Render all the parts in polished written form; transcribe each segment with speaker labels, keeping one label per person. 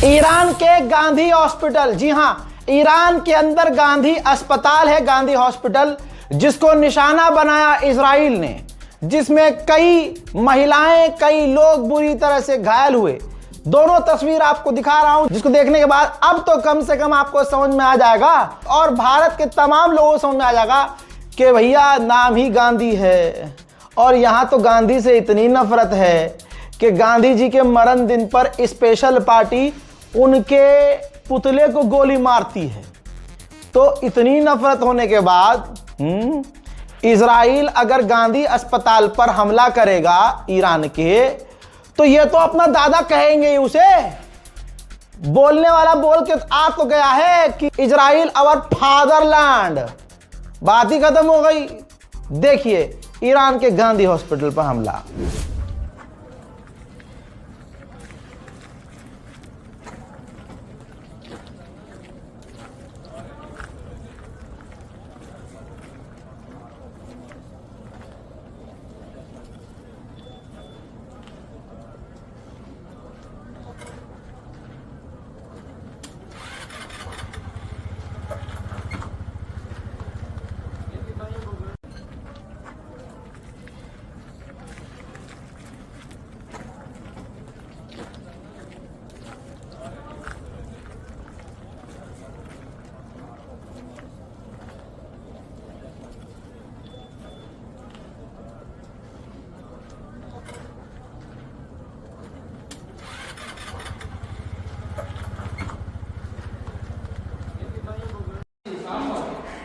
Speaker 1: Iran के Gandhi hospital, जी हां, Iran के अंदर गांधी अस्पताल है, गांधी हॉस्पिटल, जिसको निशाना बनाया इजराइल ने, जिसमें कई महिलाएं, कई लोग बुरी तरह से घायल हुए। दोनों तस्वीर आपको दिखा रहा हूं, जिसको देखने के बाद अब तो कम से कम आपको समझ में आ जाएगा और भारत के तमाम लोगों को समझ में आ जाएगा कि भैया नाम ही गांधी है। और यहां तो गांधी से इतनी नफरत है कि गांधी जी के मरण दिन पर स्पेशल पार्टी उनके पुतले को गोली मारती है। तो इतनी नफरत होने के बाद इजराइल अगर गांधी अस्पताल पर हमला करेगा ईरान के, तो ये तो अपना दादा कहेंगे उसे। बोलने वाला बोल के आ तो गया है कि इजराइल अवर फादरलैंड, बात ही खत्म हो गई। देखिए ईरान के गांधी हॉस्पिटल पर हमला।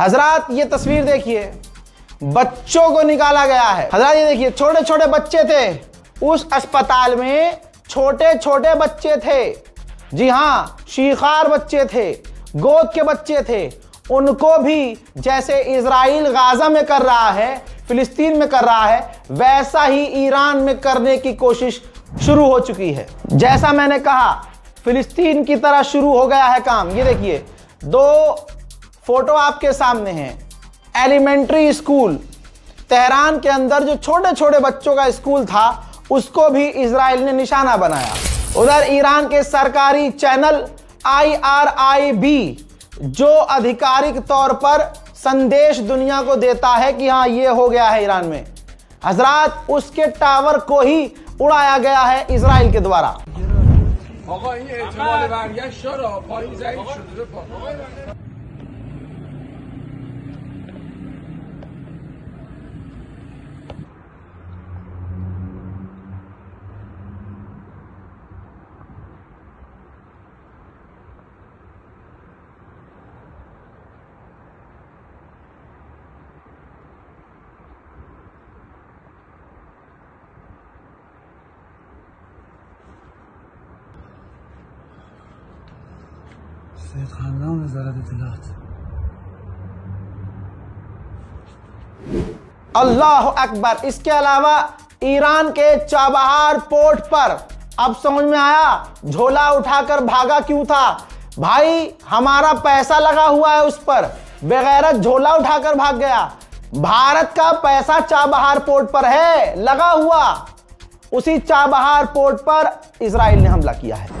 Speaker 1: हजरात ये तस्वीर देखिए, बच्चों को निकाला गया है। हजरात ये देखिए, छोटे छोटे बच्चे थे उस अस्पताल में, छोटे छोटे बच्चे थे, जी हां, शीखार बच्चे थे, गोद के बच्चे थे। उनको भी जैसे इजराइल गाजा में कर रहा है, फिलिस्तीन में कर रहा है, वैसा ही ईरान में करने की कोशिश शुरू हो चुकी है। जैसा मैंने कहा, फिलिस्तीन की तरह शुरू हो गया है काम। ये देखिए, दो फोटो आपके सामने हैं। एलिमेंट्री स्कूल तेहरान के अंदर जो छोटे छोटे बच्चों का स्कूल था, उसको भी इजराइल ने निशाना बनाया। उधर ईरान के सरकारी चैनल IRIB, जो आधिकारिक तौर पर संदेश दुनिया को देता है कि हाँ ये हो गया है ईरान में, हजरात उसके टावर को ही उड़ाया गया है इजराइल के द्वारा। अल्लाह अकबर। इसके अलावा ईरान के चाबहार पोर्ट पर अब समझ में आया झोला उठाकर भागा क्यों था। भाई हमारा पैसा लगा हुआ है उस पर, बेगैरत झोला उठाकर भाग गया। भारत का पैसा चाबहार पोर्ट पर है लगा हुआ, उसी चाबहार पोर्ट पर इजराइल ने हमला किया है।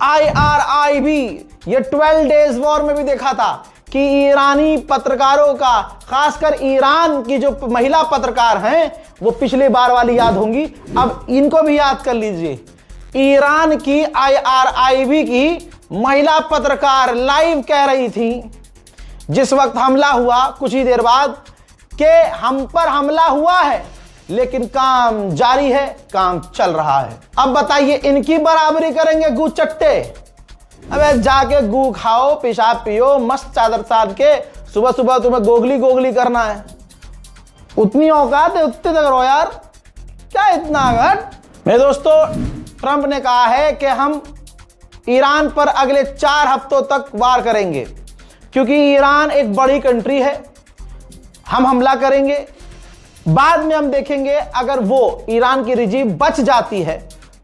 Speaker 1: IRIB ये 12 डेज वॉर में भी देखा था कि ईरानी पत्रकारों का, खासकर ईरान की जो महिला पत्रकार हैं, वो पिछली बार वाली याद होंगी, अब इनको भी याद कर लीजिए। ईरान की IRIB की महिला पत्रकार लाइव कह रही थी जिस वक्त हमला हुआ कुछ ही देर बाद, कि हम पर हमला हुआ है लेकिन काम जारी है, काम चल रहा है। अब बताइए इनकी बराबरी करेंगे गू चट्टे? अबे जाके गू खाओ, पेशाब पियो, मस्त चादर तान के, सुबह सुबह तुम्हें गोगली गोगली करना है। उतनी औकात है, उतने तक रहो यार, क्या इतना घट। मेरे दोस्तों, ट्रंप ने कहा है कि हम ईरान पर अगले 4 हफ्तों तक वार करेंगे, क्योंकि ईरान एक बड़ी कंट्री है। हम हमला करेंगे, बाद में हम देखेंगे अगर वो ईरान की रिजीम बच जाती है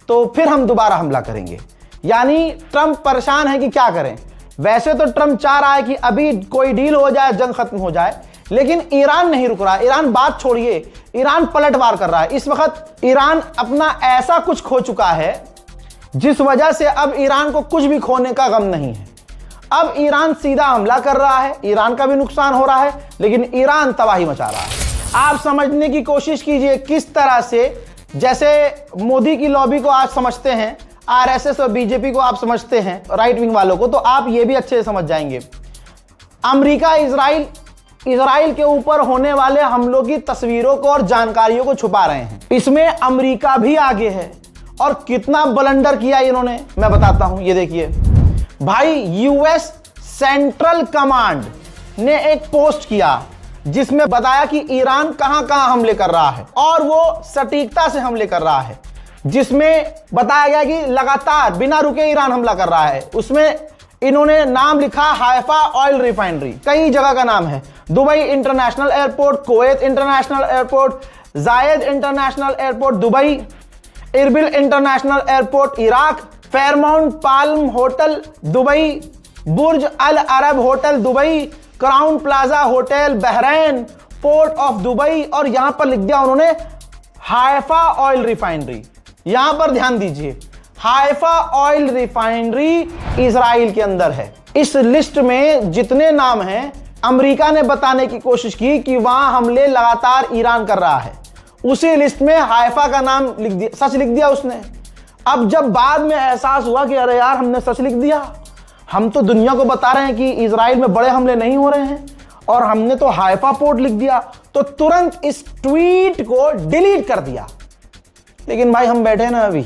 Speaker 1: तो फिर हम दोबारा हमला करेंगे। यानी ट्रंप परेशान है कि क्या करें। वैसे तो ट्रंप चाह रहा है कि अभी कोई डील हो जाए, जंग खत्म हो जाए, लेकिन ईरान नहीं रुक रहा। ईरान बात छोड़िए, ईरान पलटवार कर रहा है। इस वक्त ईरान अपना ऐसा कुछ खो चुका है जिस वजह से अब ईरान को कुछ भी खोने का गम नहीं है। अब ईरान सीधा हमला कर रहा है, ईरान का भी नुकसान हो रहा है, लेकिन ईरान तबाही मचा रहा है। आप समझने की कोशिश कीजिए किस तरह से, जैसे मोदी की लॉबी को आप समझते हैं, आरएसएस और बीजेपी को आप समझते हैं, राइट विंग वालों को, तो आप ये भी अच्छे से समझ जाएंगे। अमेरिका इजराइल के ऊपर होने वाले हमलों की तस्वीरों को और जानकारियों को छुपा रहे हैं। इसमें अमेरिका भी आगे है, और कितना ब्लंडर किया इन्होंने मैं बताता हूं। ये देखिए भाई, यूएस सेंट्रल कमांड ने एक पोस्ट किया जिसमें बताया कि ईरान कहां कहां हमले कर रहा है, और वो सटीकता से हमले कर रहा है, जिसमें बताया गया कि लगातार बिना रुके ईरान हमला कर रहा है। उसमें इन्होंने नाम लिखा हाइफा ऑयल रिफाइनरी, कई जगह का नाम है, Dubai International Airport, Kuwait International Airport, Zayed International Airport Dubai, Erbil International Airport Iraq, Fairmont Palm Hotel Dubai, Burj Al Arab Hotel Dubai, Crowne Plaza Hotel Bahrain, Port of Dubai, और यहां पर लिख दिया उन्होंने हाइफा ऑयल रिफाइनरी। यहां पर ध्यान दीजिए, हाइफा ऑयल रिफाइनरी इजराइल के अंदर है। इस लिस्ट में जितने नाम हैं, अमेरिका ने बताने की कोशिश की कि वहां हमले लगातार ईरान कर रहा है, उसी लिस्ट में हाइफा का नाम लिख दिया, सच लिख दिया उसने। अब जब बाद में एहसास हुआ कि अरे यार हमने सच लिख दिया, हम तो दुनिया को बता रहे हैं कि इजराइल में बड़े हमले नहीं हो रहे हैं, और हमने तो हाइफा पोर्ट लिख दिया, तो तुरंत इस ट्वीट को डिलीट कर दिया। लेकिन भाई हम बैठे ना, अभी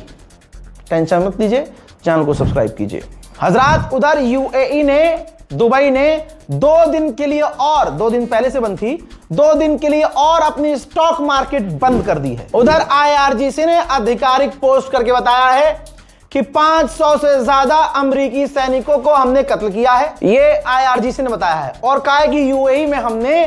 Speaker 1: टेंशन मत लीजिए, चैनल को सब्सक्राइब कीजिए। हजरात, उधर यूएई ने, दुबई ने 2 दिन के लिए, और 2 दिन पहले से बंद थी, 2 दिन के लिए और अपनी स्टॉक मार्केट बंद कर दी है। उधर आईआरजीसी ने आधिकारिक पोस्ट करके बताया है कि 500 से ज्यादा अमेरिकी सैनिकों को हमने कत्ल किया है। यह आईआरजीसी ने बताया है, और कहा है कि यूएई में हमने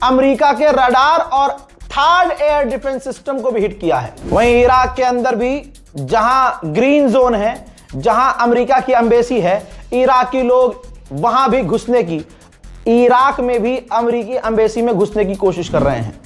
Speaker 1: अमेरिका के रडार और 3rd एयर डिफेंस सिस्टम को भी हिट किया है। वहीं इराक के अंदर भी, जहां ग्रीन जोन है, जहां अमेरिका की एम्बेसी है, इराकी लोग वहां भी घुसने की, इराक में भी अमेरिकी एम्बेसी में घुसने की कोशिश कर रहे हैं।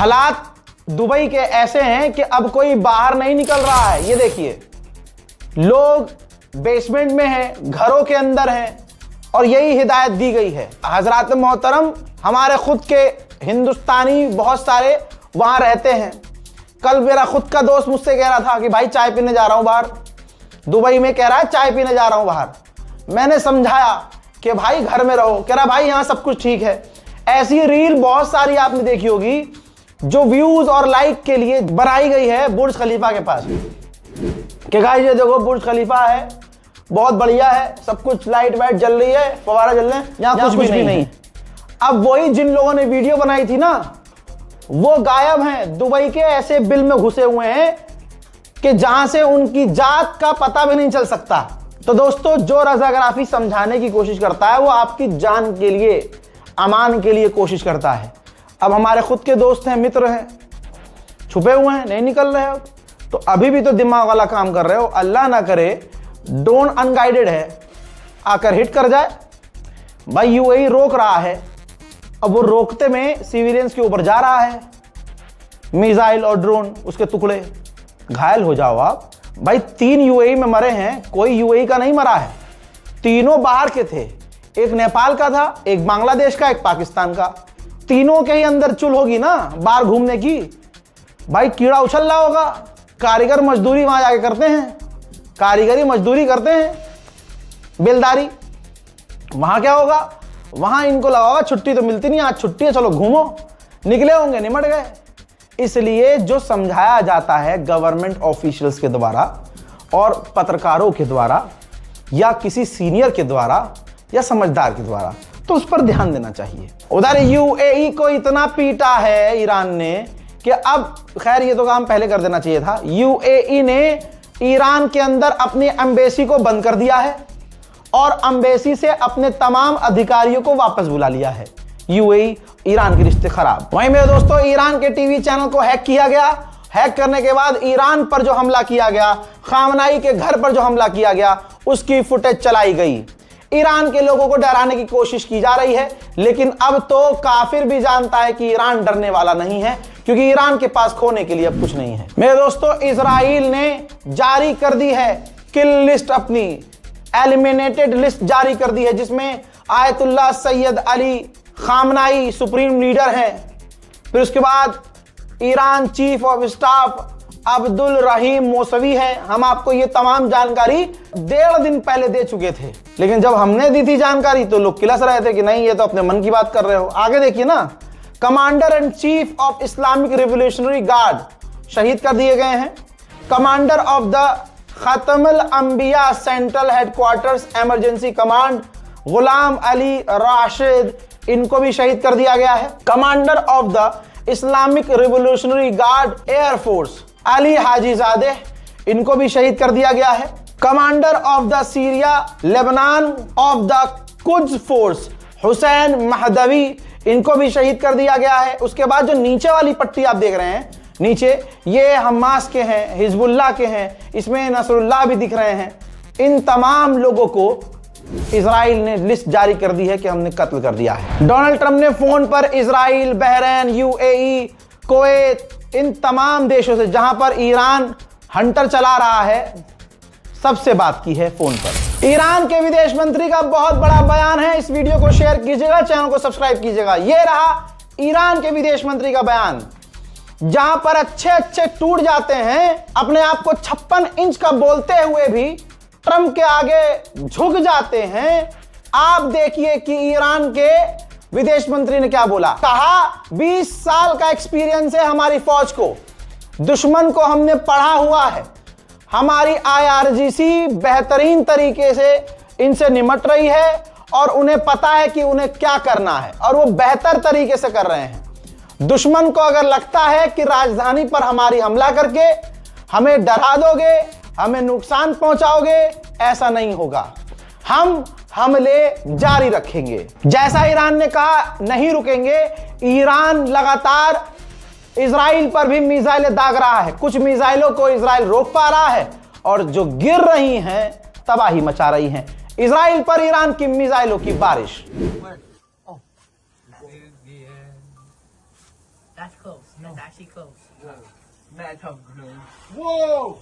Speaker 1: हालात दुबई के ऐसे हैं कि अब कोई बाहर नहीं निकल रहा है। ये देखिए, लोग बेसमेंट में हैं, घरों के अंदर हैं, और यही हिदायत दी गई है। हजरात मोहतरम, हमारे खुद के हिंदुस्तानी बहुत सारे वहां रहते हैं। कल मेरा खुद का दोस्त मुझसे कह रहा था कि भाई चाय पीने जा रहा हूं बाहर, दुबई में कह रहा है चाय पीने जा रहा हूं बाहर। मैंने समझाया कि भाई घर में रहो, कह रहा भाई यहां सब कुछ ठीक है। ऐसी रील बहुत सारी आपने देखी होगी जो व्यूज और लाइक के लिए बनाई गई है बुर्ज खलीफा के पास। कि गाइस ये देखो बुर्ज खलीफा है, बहुत बढ़िया है, सब कुछ लाइट वाइट जल रही है, फवारा जल रहे हैं, यहाँ कुछ भी नहीं। अब वही जिन लोगों ने वीडियो बनाई थी ना, वो गायब हैं, दुबई के ऐसे बिल में घुसे हुए हैं कि जहां से उनकी जात का पता भी नहीं चल सकता। तो दोस्तों, जो रजाग्राफी समझाने की कोशिश करता है वो आपकी जान के लिए, अमान के लिए कोशिश करता है। अब हमारे खुद के दोस्त हैं, मित्र हैं, छुपे हुए हैं, नहीं निकल रहे हो, तो अभी भी तो दिमाग वाला काम कर रहे हो। अल्लाह ना करे ड्रोन अनगाइडेड है, आकर हिट कर जाए। भाई यूएई रोक रहा है, अब वो रोकते में सिविलियंस के ऊपर जा रहा है, मिसाइल और ड्रोन, उसके टुकड़े, घायल हो जाओ आप। भाई 3 यूएई में मरे हैं, कोई यूएई का नहीं मरा है, तीनों बाहर के थे, एक नेपाल का था, एक बांग्लादेश का, एक पाकिस्तान का। तीनों के ही अंदर चुल होगी ना बाहर घूमने की। भाई कीड़ा उछल रहा होगा, कारीगर मजदूरी वहां जाके करते हैं, कारीगरी मजदूरी करते हैं, बेलदारी। वहां क्या होगा, वहां इनको लगा होगा छुट्टी तो मिलती नहीं, आज छुट्टी है, चलो घूमो, निकले होंगे, निमट गए। इसलिए जो समझाया जाता है गवर्नमेंट ऑफिशियल्स के द्वारा और पत्रकारों के द्वारा या किसी सीनियर के द्वारा या समझदार के द्वारा, तो उस पर ध्यान देना चाहिए। उधर यूएई को इतना पीटा है ईरान ने कि अब, खैर ये तो काम पहले कर देना चाहिए था, यूएई ने ईरान के अंदर अपनी एम्बेसी को बंद कर दिया है और एम्बेसी से अपने तमाम अधिकारियों को वापस बुला लिया है। यूएई ईरान के रिश्ते खराब। वहीं मेरे दोस्तों, ईरान के टीवी चैनल को हैक किया गया। हैक करने के बाद ईरान पर जो हमला किया गया, खामनाई के घर पर जो हमला किया गया, उसकी फुटेज चलाई गई। ईरान के लोगों को डराने की कोशिश की जा रही है, लेकिन अब तो काफिर भी जानता है कि ईरान डरने वाला नहीं है, क्योंकि ईरान के पास खोने के लिए अब कुछ नहीं है। मेरे दोस्तों, इजराइल ने जारी कर दी है किल लिस्ट, अपनी एलिमिनेटेड लिस्ट जारी कर दी है, जिसमें Ayatollah Syed Ali खामनाई supreme leader हैं। फिर उसके बाद Iran chief of staff Abdul Rahim Mousavi है। हम आपको ये तमाम जानकारी 1.5 दिन पहले दे चुके थे, लेकिन जब हमने दी थी जानकारी तो लोग किलस रहे थे कि नहीं, ये तो अपने मन की बात कर रहे हो। आगे देखिए ना, commander and chief of Islamic Revolutionary guard शहीद कर दिए गए हैं। Commander of the Khatamul Anbiya central headquarters emergency command Gholam Ali Rashid, इनको भी शहीद कर दिया गया है। Commander of the Islamic Revolutionary Guard Air Force Ali Hajizadeh, इनको भी शहीद कर दिया गया है। Commander of the Syria Lebanon of the Quds Force Hussein Mahdavi, इनको भी शहीद कर दिया गया है। उसके बाद जो नीचे वाली पट्टी आप देख रहे हैं, नीचे ये हमास के हैं, हिजबुल्लाह के हैं, इसमें नसरुल्लाह भी दिख रहे हैं। इन तमाम लोगों को इजराइल ने लिस्ट जारी कर दी है कि हमने कत्ल कर दिया है। डोनाल्ड ट्रंप ने फोन पर इजराइल, बहरीन, यूएई, कुवैत, इन तमाम देशों से जहां पर ईरान हंटर चला रहा है, सबसे बात की है फोन पर। ईरान के विदेश मंत्री का बहुत बड़ा बयान है, इस वीडियो को शेयर कीजिएगा, चैनल को सब्सक्राइब कीजिएगा। यह रहा ईरान के विदेश मंत्री का बयान, जहां पर अच्छे टूट जाते हैं, अपने आप को 56 इंच का बोलते हुए भी ट्रंप के आगे झुक जाते हैं। आप देखिए कि ईरान के विदेश मंत्री ने क्या बोला। कहा 20 साल का एक्सपीरियंस है हमारी फौज को, दुश्मन को हमने पढ़ा हुआ है, हमारी आईआरजीसी बेहतरीन तरीके से इनसे निमट रही है और उन्हें पता है कि उन्हें क्या करना है और वो बेहतर तरीके से कर रहे हैं। दुश्मन को अगर लगता है कि राजधानी पर हमारी हमला करके हमें डरा दोगे, हमें नुकसान पहुंचाओगे, ऐसा नहीं होगा। हम हमले जारी रखेंगे। जैसा ईरान ने कहा, नहीं रुकेंगे। ईरान लगातार इजराइल पर भी मिसाइलें दाग रहा है, कुछ मिसाइलों को इजराइल रोक पा रहा है और जो गिर रही हैं तबाही मचा रही हैं। इजराइल पर ईरान की मिसाइलों की बारिश।
Speaker 2: That's close. That's actually close.
Speaker 3: Mad hungry.
Speaker 4: Whoa!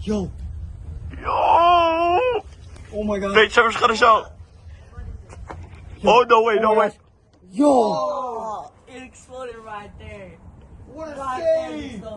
Speaker 3: Yo! Oh my god.
Speaker 5: Wait, Trevor's gonna show. Oh, no way, no way.
Speaker 3: Yo!
Speaker 2: Oh, it exploded right there.
Speaker 3: What a
Speaker 2: Right there,
Speaker 3: save!
Speaker 2: it's the-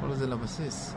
Speaker 6: כל זה לבסיס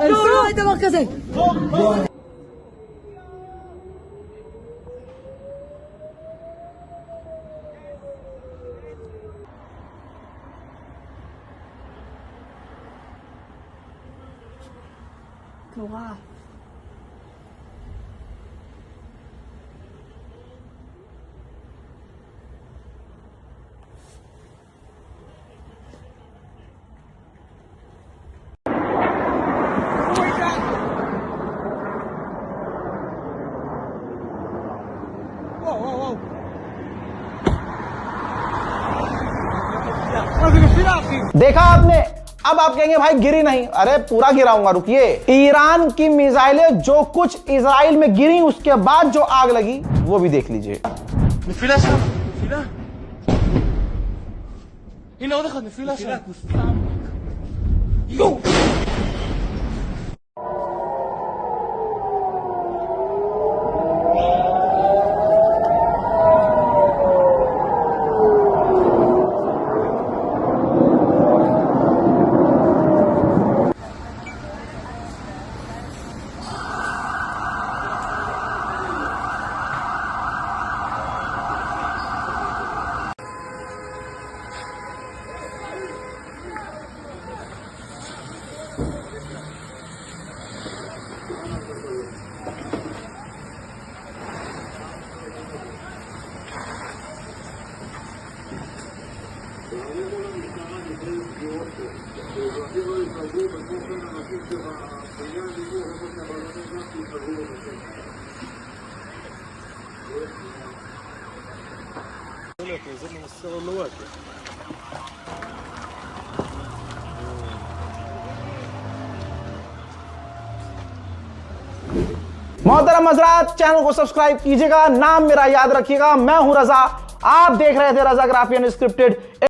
Speaker 7: לא היה דבר כזה. תורה.
Speaker 1: देखा आपने? अब आप कहेंगे भाई गिरी नहीं, अरे पूरा गिराऊंगा, रुकिए। ईरान की मिसाइलें जो कुछ इजराइल में गिरी उसके बाद जो आग लगी वो भी देख लीजिए।
Speaker 6: נפילה שם נפילה הנה עוד אחד נפילה שם יואו
Speaker 1: मोहतरम हज़रात, चैनल को सब्सक्राइब कीजिएगा, नाम मेरा याद रखिएगा, मैं हूं रजा। आप देख रहे थे रजा ग्राफी अनस्क्रिप्टेड।